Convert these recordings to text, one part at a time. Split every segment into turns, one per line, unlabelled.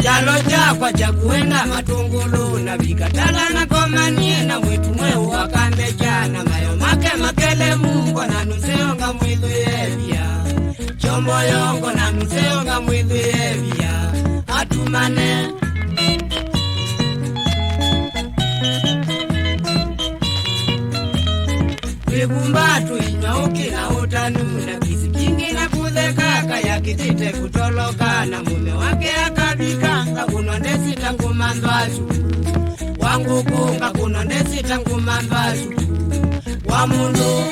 Jalo chakwa chakuenda matungulu na vikatala na komanie na mwitu mweu wakambe chana mayo make makele mungo na nuseonga mwilu yevya chombo yongo na nuseonga mwilu yevya atumane Kumbatu inyauki na utanuna kisi kingi na kudheka kaya kitite kutoloka na mume wake akabika kakunondesi tangu mandwasu wangu kunga kunondesi tangu mandwasu wa mundu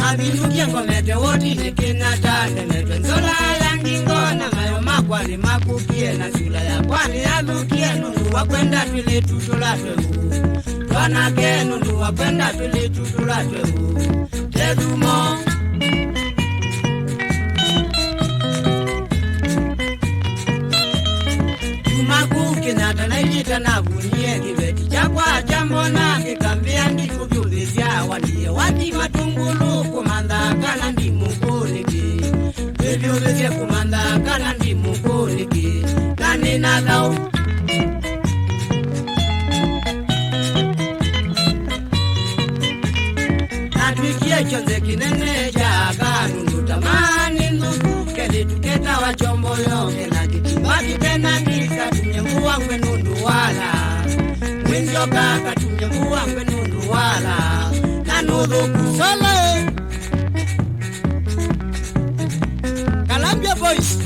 abinukia ngomete woti nekina tande nepenzola yangi ngona mayo makwani makukie na shula ya kwani ya lukie nundu wakwenda twili tutulatwe Twana ke nundu wakwenda twili tutulatwe Tedumo Jumakuki na tanajita na bunye kibeti chakwa chambona kikambia ndiku vyulizia waliye wati matungulu kumanda kana ndi mukuniki vyulizia kumanda kana ndi mukuniki nani nadau Natwikie chonze kinene chaka nundu tamani nundu keli tuketa wa chombo yoke na kitibaki tena nika tunyembuwa ngwe nundu wala Winzo kaka tunyembuwa ngwe nundu wala na nundu kusole Kalambia voice